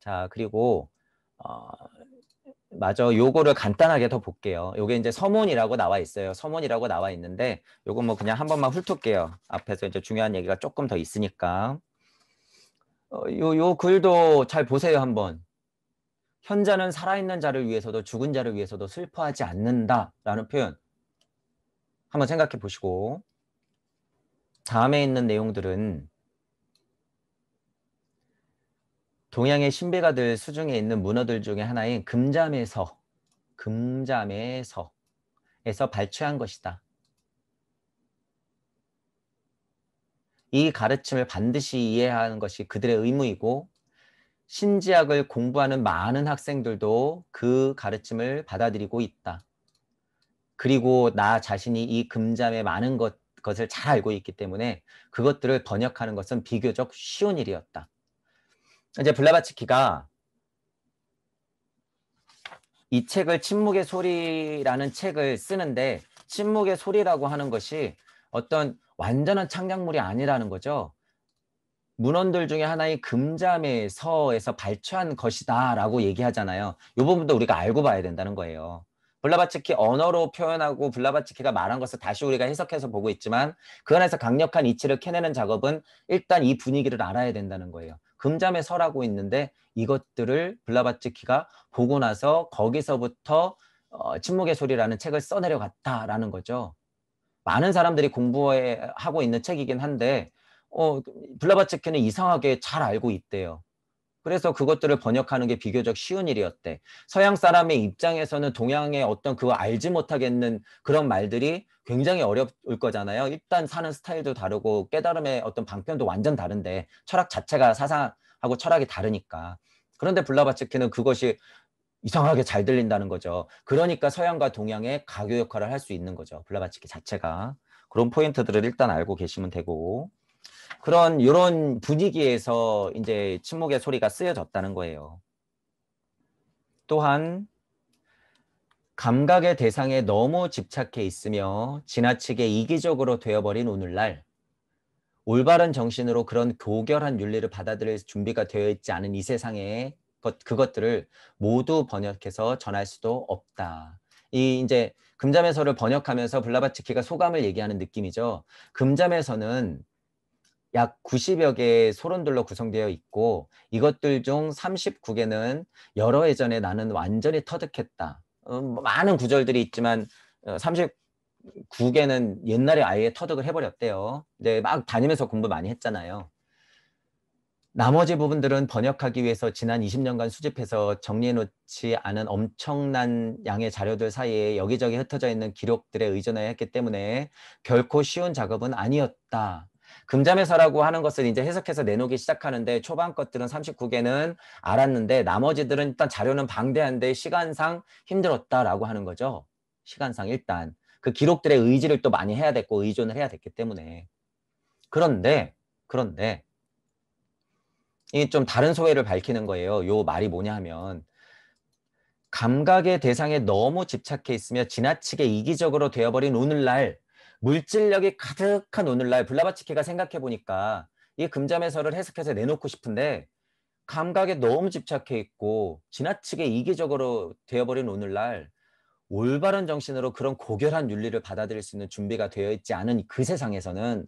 자, 그리고 어, 맞아. 요거를 간단하게 더 볼게요. 요게 이제 서문이라고 나와 있어요. 서문이라고 나와 있는데 요거 뭐 그냥 한 번만 훑을게요. 앞에서 이제 중요한 얘기가 조금 더 있으니까. 요 글도 잘 보세요, 한번. 현자는 살아있는 자를 위해서도 죽은 자를 위해서도 슬퍼하지 않는다라는 표현. 한번 생각해 보시고 다음에 있는 내용들은 동양의 신비가들 수중에 있는 문어들 중에 하나인 금잠에서에서 발췌한 것이다. 이 가르침을 반드시 이해하는 것이 그들의 의무이고 신지학을 공부하는 많은 학생들도 그 가르침을 받아들이고 있다. 그리고 나 자신이 이 금잠의 많은 것을 잘 알고 있기 때문에 그것들을 번역하는 것은 비교적 쉬운 일이었다. 이제 블라바츠키가 이 책을 침묵의 소리라는 책을 쓰는데 침묵의 소리라고 하는 것이 어떤 완전한 창작물이 아니라는 거죠. 문헌들 중에 하나인 금잠의 서에서 발췌한 것이다 라고 얘기하잖아요. 이 부분도 우리가 알고 봐야 된다는 거예요. 블라바츠키 언어로 표현하고 블라바츠키가 말한 것을 다시 우리가 해석해서 보고 있지만 그 안에서 강력한 이치를 캐내는 작업은 일단 이 분위기를 알아야 된다는 거예요. 금잠의 서라고 있는데 이것들을 블라바츠키가 보고 나서 거기서부터 침묵의 소리라는 책을 써내려갔다라는 거죠. 많은 사람들이 공부하고 있는 책이긴 한데 블라바츠키는 이상하게 잘 알고 있대요. 그래서 그것들을 번역하는 게 비교적 쉬운 일이었대. 서양 사람의 입장에서는 동양의 어떤 그거 알지 못하겠는 그런 말들이 굉장히 어려울 거잖아요. 일단 사는 스타일도 다르고 깨달음의 어떤 방편도 완전 다른데 철학 자체가 사상하고 철학이 다르니까. 그런데 블라바츠키는 그것이 이상하게 잘 들린다는 거죠. 그러니까 서양과 동양의 가교 역할을 할 수 있는 거죠. 블라바츠키 자체가. 그런 포인트들을 일단 알고 계시면 되고. 이런 분위기에서 이제 침묵의 소리가 쓰여졌다는 거예요. 또한 감각의 대상에 너무 집착해 있으며 지나치게 이기적으로 되어버린 오늘날 올바른 정신으로 그런 고결한 윤리를 받아들일 준비가 되어 있지 않은 이 세상에 그것들을 모두 번역해서 전할 수도 없다. 이 이제 금잠에서를 번역하면서 블라바츠키가 소감을 얘기하는 느낌이죠. 금잠에서는 약 90여 개의 소론들로 구성되어 있고 이것들 중 39개는 여러 해 전에 나는 완전히 터득했다. 많은 구절들이 있지만 39개는 옛날에 아예 터득을 해버렸대요. 근데 막 다니면서 공부 많이 했잖아요. 나머지 부분들은 번역하기 위해서 지난 20년간 수집해서 정리해놓지 않은 엄청난 양의 자료들 사이에 여기저기 흩어져 있는 기록들에 의존해야 했기 때문에 결코 쉬운 작업은 아니었다. 금잠의서라고 하는 것을 이제 해석해서 내놓기 시작하는데 초반 것들은 39개는 알았는데 나머지들은 일단 자료는 방대한데 시간상 힘들었다라고 하는 거죠. 시간상 일단. 그 기록들의 의지를 또 많이 해야 됐고 의존을 해야 됐기 때문에. 그런데 이 좀 다른 소회를 밝히는 거예요. 요 말이 뭐냐 하면 감각의 대상에 너무 집착해 있으며 지나치게 이기적으로 되어버린 오늘날 물질력이 가득한 오늘날 블라바츠키가 생각해 보니까 이 금잠의서를 해석해서 내놓고 싶은데 감각에 너무 집착해 있고 지나치게 이기적으로 되어버린 오늘날 올바른 정신으로 그런 고결한 윤리를 받아들일 수 있는 준비가 되어 있지 않은 그 세상에서는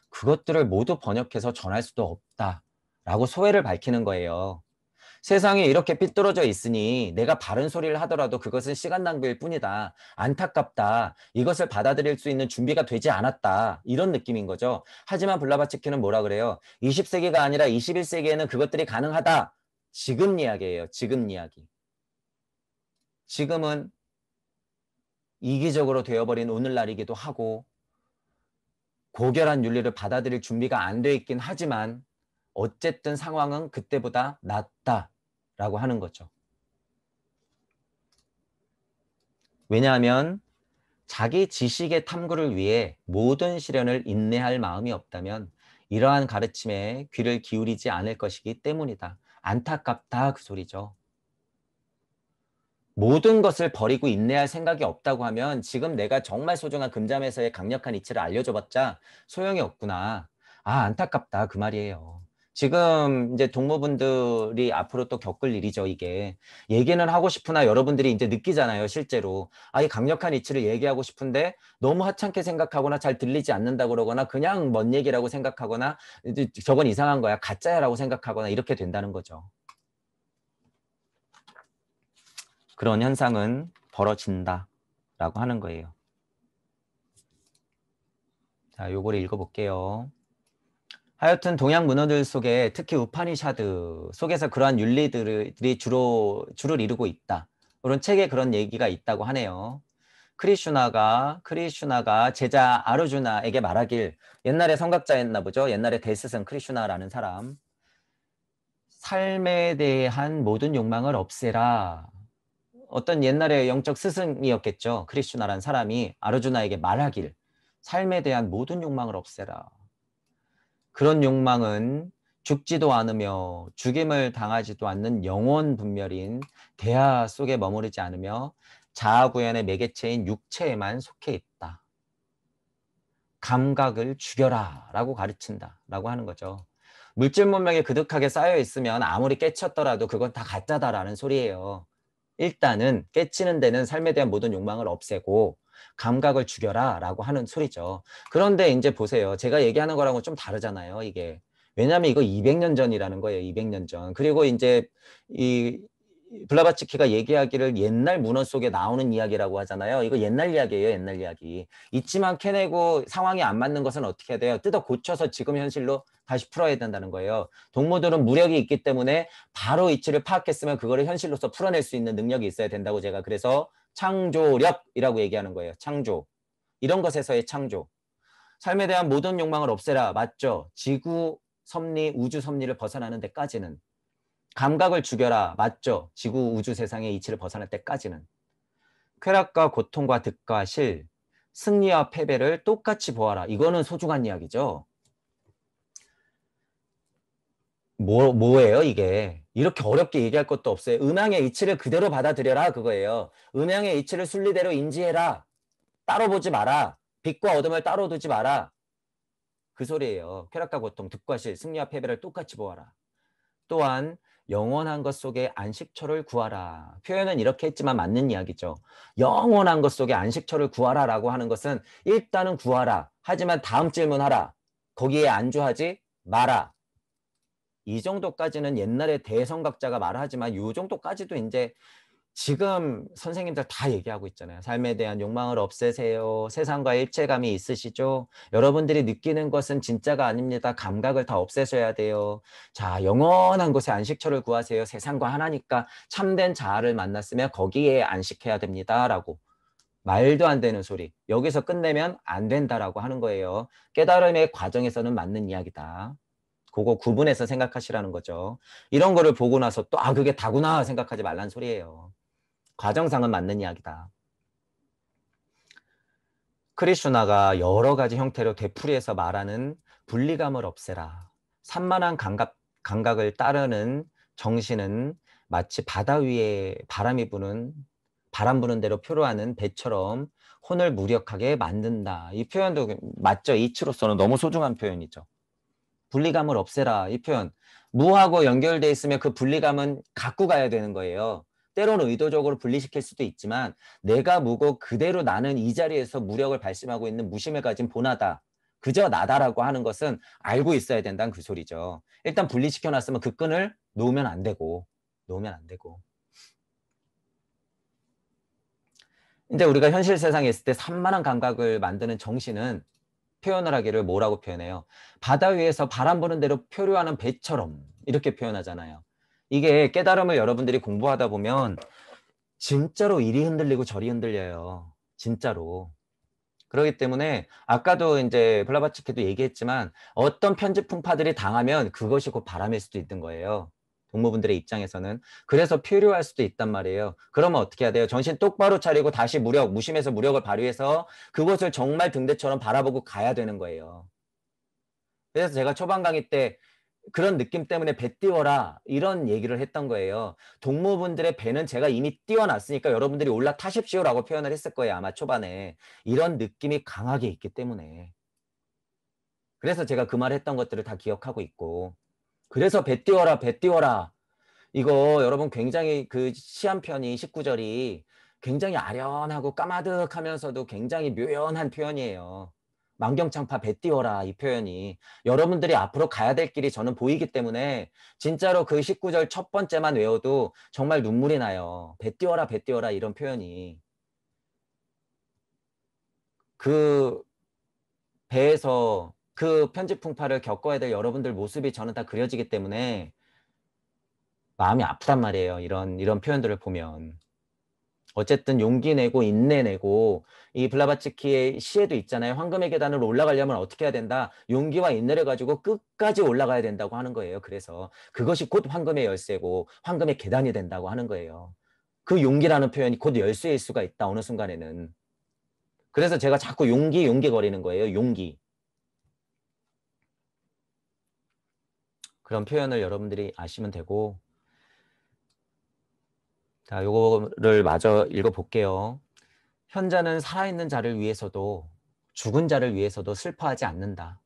그것들을 모두 번역해서 전할 수도 없다라고 소회를 밝히는 거예요. 세상에 이렇게 삐뚤어져 있으니 내가 바른 소리를 하더라도 그것은 시간 낭비일 뿐이다. 안타깝다. 이것을 받아들일 수 있는 준비가 되지 않았다. 이런 느낌인 거죠. 하지만 블라바츠키는 뭐라 그래요? 20세기가 아니라 21세기에는 그것들이 가능하다. 지금 이야기예요. 지금 이야기. 지금은 이기적으로 되어버린 오늘날이기도 하고 고결한 윤리를 받아들일 준비가 안 돼 있긴 하지만 어쨌든 상황은 그때보다 낫다라고 하는 거죠. 왜냐하면 자기 지식의 탐구를 위해 모든 시련을 인내할 마음이 없다면 이러한 가르침에 귀를 기울이지 않을 것이기 때문이다. 안타깝다 그 소리죠. 모든 것을 버리고 인내할 생각이 없다고 하면 지금 내가 정말 소중한 금잠에서의 강력한 이치를 알려줘봤자 소용이 없구나. 아, 안타깝다 그 말이에요. 지금 이제 동무분들이 앞으로 또 겪을 일이죠, 이게. 얘기는 하고 싶으나 여러분들이 이제 느끼잖아요, 실제로. 아, 이 강력한 이치를 얘기하고 싶은데 너무 하찮게 생각하거나 잘 들리지 않는다 그러거나 그냥 먼 얘기라고 생각하거나 저건 이상한 거야, 가짜야라고 생각하거나 이렇게 된다는 거죠. 그런 현상은 벌어진다라고 하는 거예요. 자, 요거를 읽어볼게요. 하여튼 동양 문헌들 속에 특히 우파니샤드 속에서 그러한 윤리들이 주를 이루고 있다. 그런 책에 그런 얘기가 있다고 하네요. 크리슈나가 제자 아르주나에게 말하길, 옛날에 성각자였나 보죠. 옛날에 대스승 크리슈나라는 사람. 삶에 대한 모든 욕망을 없애라. 어떤 옛날에 영적 스승이었겠죠. 크리슈나라는 사람이 아르주나에게 말하길, 삶에 대한 모든 욕망을 없애라. 그런 욕망은 죽지도 않으며 죽임을 당하지도 않는 영원 분멸인 대하 속에 머무르지 않으며 자아구현의 매개체인 육체에만 속해 있다. 감각을 죽여라 라고 가르친다 라고 하는 거죠. 물질 문명에 그득하게 쌓여 있으면 아무리 깨쳤더라도 그건 다 가짜다라는 소리예요. 일단은 깨치는 데는 삶에 대한 모든 욕망을 없애고 감각을 죽여라 라고 하는 소리죠. 그런데 이제 보세요. 제가 얘기하는 거랑은 좀 다르잖아요, 이게. 왜냐하면 이거 200년 전이라는 거예요. 200년 전. 그리고 이제 이 블라바츠키가 얘기하기를 옛날 문헌 속에 나오는 이야기라고 하잖아요. 이거 옛날 이야기예요. 옛날 이야기. 있지만 캐내고 상황이 안 맞는 것은 어떻게 해야 돼요? 뜯어 고쳐서 지금 현실로 다시 풀어야 된다는 거예요. 동무들은 무력이 있기 때문에 바로 이치를 파악했으면 그거를 현실로서 풀어낼 수 있는 능력이 있어야 된다고 제가 그래서 창조력이라고 얘기하는 거예요. 창조. 이런 것에서의 창조. 삶에 대한 모든 욕망을 없애라. 맞죠? 지구 섭리, 우주 섭리를 벗어나는 데까지는. 감각을 죽여라. 맞죠? 지구 우주 세상의 이치를 벗어날 때까지는. 쾌락과 고통과 득과 실, 승리와 패배를 똑같이 보아라. 이거는 소중한 이야기죠. 뭐예요 이게? 이렇게 어렵게 얘기할 것도 없어요. 음양의 이치를 그대로 받아들여라 그거예요. 음양의 이치를 순리대로 인지해라. 따로 보지 마라. 빛과 어둠을 따로 두지 마라. 그 소리예요. 쾌락과 고통, 득과 실, 승리와 패배를 똑같이 보아라. 또한 영원한 것 속에 안식처를 구하라. 표현은 이렇게 했지만 맞는 이야기죠. 영원한 것 속에 안식처를 구하라라고 하는 것은 일단은 구하라. 하지만 다음 질문하라. 거기에 안주하지 마라. 이 정도까지는 옛날에 대성각자가 말하지만 이 정도까지도 이제 지금 선생님들 다 얘기하고 있잖아요. 삶에 대한 욕망을 없애세요. 세상과 일체감이 있으시죠? 여러분들이 느끼는 것은 진짜가 아닙니다. 감각을 다 없애셔야 돼요. 자, 영원한 곳에 안식처를 구하세요. 세상과 하나니까 참된 자아를 만났으면 거기에 안식해야 됩니다. 라고. 말도 안 되는 소리. 여기서 끝내면 안 된다라고 하는 거예요. 깨달음의 과정에서는 맞는 이야기다. 그거 구분해서 생각하시라는 거죠. 이런 거를 보고 나서 또 그게 다구나 생각하지 말란 소리예요. 과정상은 맞는 이야기다. 크리슈나가 여러 가지 형태로 되풀이해서 말하는 분리감을 없애라. 산만한 감각을 따르는 정신은 마치 바다 위에 바람 부는 대로 표로하는 배처럼 혼을 무력하게 만든다. 이 표현도 맞죠? 이치로서는 너무 소중한 표현이죠. 분리감을 없애라. 이 표현. 무하고 연결돼 있으면 그 분리감은 갖고 가야 되는 거예요. 때로는 의도적으로 분리시킬 수도 있지만 내가 무고 그대로 나는 이 자리에서 무력을 발심하고 있는 무심을 가진 본하다. 그저 나다라고 하는 것은 알고 있어야 된다는 그 소리죠. 일단 분리시켜놨으면 그 끈을 놓으면 안 되고. 이제 우리가 현실 세상에 있을 때 산만한 감각을 만드는 정신은 표현을 하기를 뭐라고 표현해요? 바다 위에서 바람 부는 대로 표류하는 배처럼 이렇게 표현하잖아요. 이게 깨달음을 여러분들이 공부하다 보면 진짜로 이리 흔들리고 저리 흔들려요. 진짜로. 그렇기 때문에 아까도 이제 블라바츠키도 얘기했지만 어떤 편집 풍파들이 당하면 그것이 곧 바람일 수도 있는 거예요. 동무분들의 입장에서는. 그래서 필요할 수도 있단 말이에요. 그러면 어떻게 해야 돼요? 정신 똑바로 차리고 다시 무심해서 무력을 발휘해서 그것을 정말 등대처럼 바라보고 가야 되는 거예요. 그래서 제가 초반 강의 때 그런 느낌 때문에 배 띄워라 이런 얘기를 했던 거예요. 동무분들의 배는 제가 이미 띄워놨으니까 여러분들이 올라타십시오라고 표현을 했을 거예요. 아마 초반에. 이런 느낌이 강하게 있기 때문에. 그래서 제가 그 말 했던 것들을 다 기억하고 있고 그래서 배 띄워라, 배 띄워라. 이거 여러분 굉장히 그 시 한 편이 19절이 굉장히 아련하고 까마득하면서도 굉장히 묘연한 표현이에요. 만경창파 배 띄워라 이 표현이. 여러분들이 앞으로 가야 될 길이 저는 보이기 때문에 진짜로 그 19절 첫 번째만 외워도 정말 눈물이 나요. 배 띄워라 배 띄워라 이런 표현이. 그 배에서 그 편지풍파를 겪어야 될 여러분들 모습이 저는 다 그려지기 때문에 마음이 아프단 말이에요. 이런 표현들을 보면. 어쨌든 용기 내고 인내 내고 이 블라바츠키의 시에도 있잖아요. 황금의 계단으로 올라가려면 어떻게 해야 된다? 용기와 인내를 가지고 끝까지 올라가야 된다고 하는 거예요. 그래서 그것이 곧 황금의 열쇠고 황금의 계단이 된다고 하는 거예요. 그 용기라는 표현이 곧 열쇠일 수가 있다. 어느 순간에는. 그래서 제가 자꾸 용기 거리는 거예요. 용기. 그런 표현을 여러분들이 아시면 되고 자, 요거를 마저 읽어볼게요. 현자는 살아있는 자를 위해서도 죽은 자를 위해서도 슬퍼하지 않는다.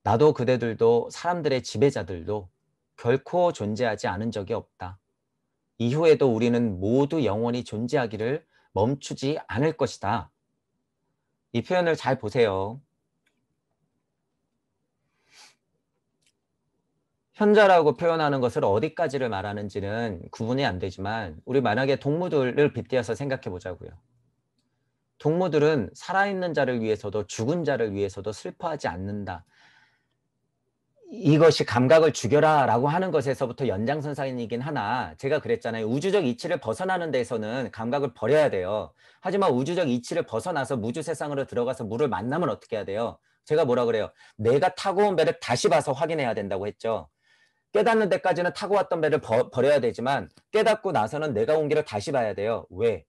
나도 그대들도 사람들의 지배자들도 결코 존재하지 않은 적이 없다. 이후에도 우리는 모두 영원히 존재하기를 멈추지 않을 것이다. 이 표현을 잘 보세요. 현자라고 표현하는 것을 어디까지를 말하는지는 구분이 안 되지만 우리 만약에 동물들을 빗대어서 생각해 보자고요. 동물들은 살아있는 자를 위해서도 죽은 자를 위해서도 슬퍼하지 않는다. 이것이 감각을 죽여라 라고 하는 것에서부터 연장선상이긴 하나 제가 그랬잖아요. 우주적 이치를 벗어나는 데서는 감각을 버려야 돼요. 하지만 우주적 이치를 벗어나서 무주 세상으로 들어가서 물을 만나면 어떻게 해야 돼요? 제가 뭐라 그래요? 내가 타고 온 배를 다시 봐서 확인해야 된다고 했죠. 깨닫는 데까지는 타고 왔던 배를 버려야 되지만 깨닫고 나서는 내가 온 길을 다시 봐야 돼요. 왜?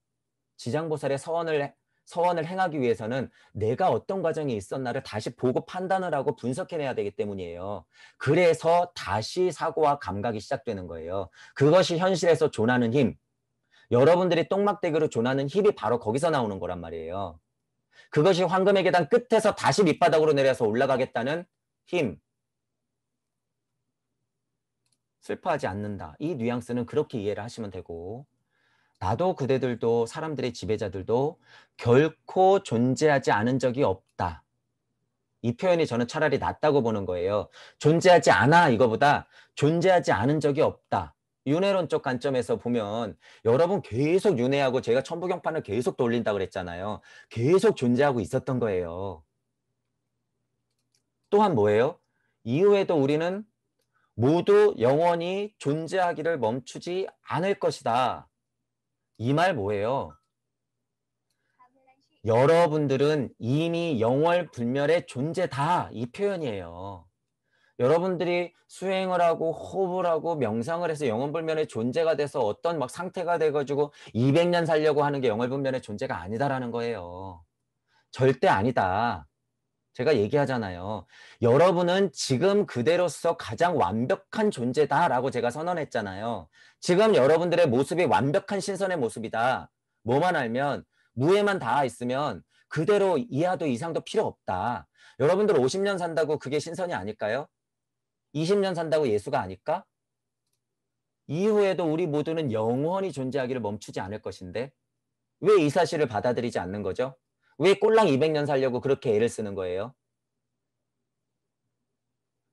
지장보살의 서원을 행하기 위해서는 내가 어떤 과정이 있었나를 다시 보고 판단을 하고 분석해내야 되기 때문이에요. 그래서 다시 사고와 감각이 시작되는 거예요. 그것이 현실에서 존하는 힘. 여러분들이 똥막대기로 존하는 힘이 바로 거기서 나오는 거란 말이에요. 그것이 황금의 계단 끝에서 다시 밑바닥으로 내려서 올라가겠다는 힘. 슬퍼하지 않는다. 이 뉘앙스는 그렇게 이해를 하시면 되고 나도 그대들도 사람들의 지배자들도 결코 존재하지 않은 적이 없다. 이 표현이 저는 차라리 낫다고 보는 거예요. 존재하지 않아 이거보다 존재하지 않은 적이 없다. 윤회론적 관점에서 보면 여러분 계속 윤회하고 제가 천부경판을 계속 돌린다 그랬잖아요. 계속 존재하고 있었던 거예요. 또한 뭐예요? 이후에도 우리는 모두 영원히 존재하기를 멈추지 않을 것이다. 이 말 뭐예요? 여러분들은 이미 영월불멸의 존재다. 이 표현이에요. 여러분들이 수행을 하고 호흡을 하고 명상을 해서 영원불멸의 존재가 돼서 어떤 막 상태가 돼가지고 200년 살려고 하는 게 영원불멸의 존재가 아니다라는 거예요. 절대 아니다. 제가 얘기하잖아요. 여러분은 지금 그대로서 가장 완벽한 존재다라고 제가 선언했잖아요. 지금 여러분들의 모습이 완벽한 신선의 모습이다. 뭐만 알면 무에만 닿아 있으면 그대로 이하도 이상도 필요 없다. 여러분들 50년 산다고 그게 신선이 아닐까요? 20년 산다고 예수가 아닐까? 이후에도 우리 모두는 영원히 존재하기를 멈추지 않을 것인데 왜 이 사실을 받아들이지 않는 거죠? 왜 꼴랑 200년 살려고 그렇게 애를 쓰는 거예요?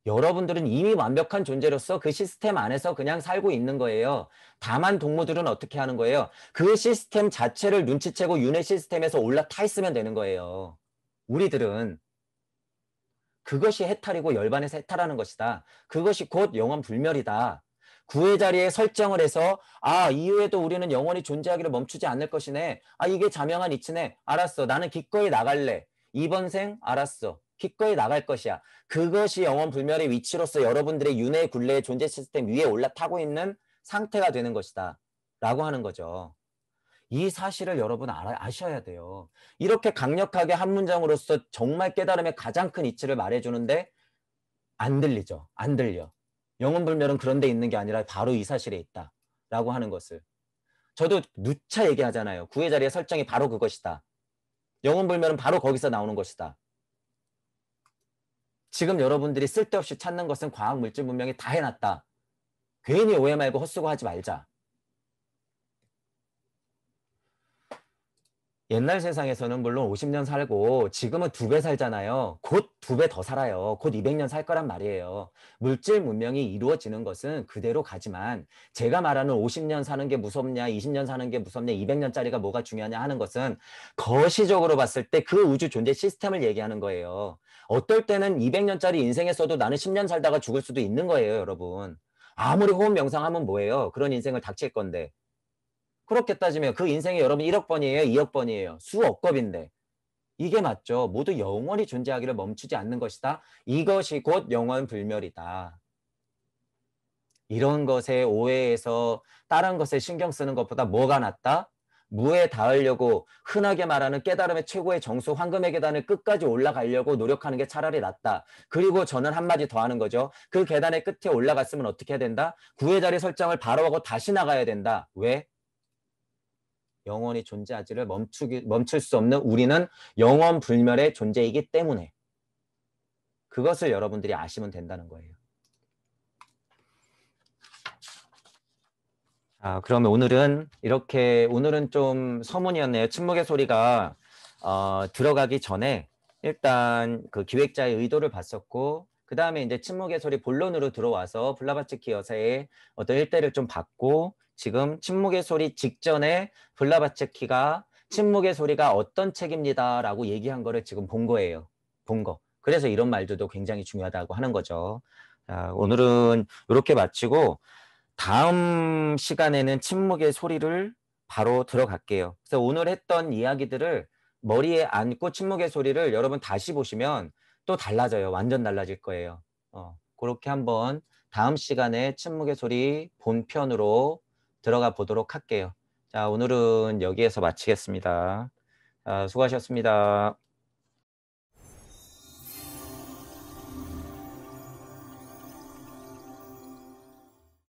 여러분들은 이미 완벽한 존재로서 그 시스템 안에서 그냥 살고 있는 거예요. 다만 동무들은 어떻게 하는 거예요? 그 시스템 자체를 눈치채고 윤회 시스템에서 올라타 있으면 되는 거예요. 우리들은 그것이 해탈이고 열반에서 해탈하는 것이다. 그것이 곧 영원 불멸이다. 구의 자리에 설정을 해서 이후에도 우리는 영원히 존재하기를 멈추지 않을 것이네. 이게 자명한 이치네. 알았어. 나는 기꺼이 나갈래. 이번 생 알았어. 기꺼이 나갈 것이야. 그것이 영원 불멸의 위치로서 여러분들의 윤회 굴레의 존재 시스템 위에 올라타고 있는 상태가 되는 것이다. 라고 하는 거죠. 이 사실을 여러분 아셔야 돼요. 이렇게 강력하게 한 문장으로서 정말 깨달음의 가장 큰 이치를 말해주는데 안 들리죠. 안 들려. 영혼불멸은 그런 데 있는 게 아니라 바로 이 사실에 있다. 라고 하는 것을. 저도 누차 얘기하잖아요. 구의 자리의 설정이 바로 그것이다. 영혼불멸은 바로 거기서 나오는 것이다. 지금 여러분들이 쓸데없이 찾는 것은 과학 물질 문명이 다 해놨다. 괜히 오해 말고 헛수고하지 말자. 옛날 세상에서는 물론 50년 살고 지금은 2배 살잖아요. 곧 2배 더 살아요. 곧 200년 살 거란 말이에요. 물질 문명이 이루어지는 것은 그대로 가지만 제가 말하는 50년 사는 게 무섭냐, 20년 사는 게 무섭냐, 200년짜리가 뭐가 중요하냐 하는 것은 거시적으로 봤을 때 그 우주 존재 시스템을 얘기하는 거예요. 어떨 때는 200년짜리 인생에서도 나는 10년 살다가 죽을 수도 있는 거예요, 여러분. 아무리 호흡 명상하면 뭐예요? 그런 인생을 닥칠 건데. 그렇게 따지면 그 인생이 여러분 1억 번이에요? 2억 번이에요? 수억 겁인데. 이게 맞죠. 모두 영원히 존재하기를 멈추지 않는 것이다. 이것이 곧 영원불멸이다. 이런 것에 오해해서 다른 것에 신경 쓰는 것보다 뭐가 낫다? 무에 닿으려고 흔하게 말하는 깨달음의 최고의 정수 황금의 계단을 끝까지 올라가려고 노력하는 게 차라리 낫다. 그리고 저는 한마디 더 하는 거죠. 그 계단의 끝에 올라갔으면 어떻게 해야 된다? 구의 자리 설정을 바로 하고 다시 나가야 된다. 왜? 영원히 존재하지를 멈출 수 없는 우리는 영원 불멸의 존재이기 때문에 그것을 여러분들이 아시면 된다는 거예요. 그러면 오늘은 좀 서문이었네요. 침묵의 소리가 들어가기 전에 일단 그 기획자의 의도를 봤었고 그 다음에 이제 침묵의 소리 본론으로 들어와서 블라바츠키 여사의 어떤 일대를 좀 봤고 지금 침묵의 소리 직전에 블라바츠키가 침묵의 소리가 어떤 책입니다라고 얘기한 거를 지금 본 거예요. 본 거. 그래서 이런 말들도 굉장히 중요하다고 하는 거죠. 자, 오늘은 이렇게 마치고 다음 시간에는 침묵의 소리를 바로 들어갈게요. 그래서 오늘 했던 이야기들을 머리에 안고 침묵의 소리를 여러분 다시 보시면 또 달라져요. 완전 달라질 거예요. 그렇게 한번 다음 시간에 침묵의 소리 본편으로 들어가 보도록 할게요. 자, 오늘은 여기에서 마치겠습니다. 수고하셨습니다.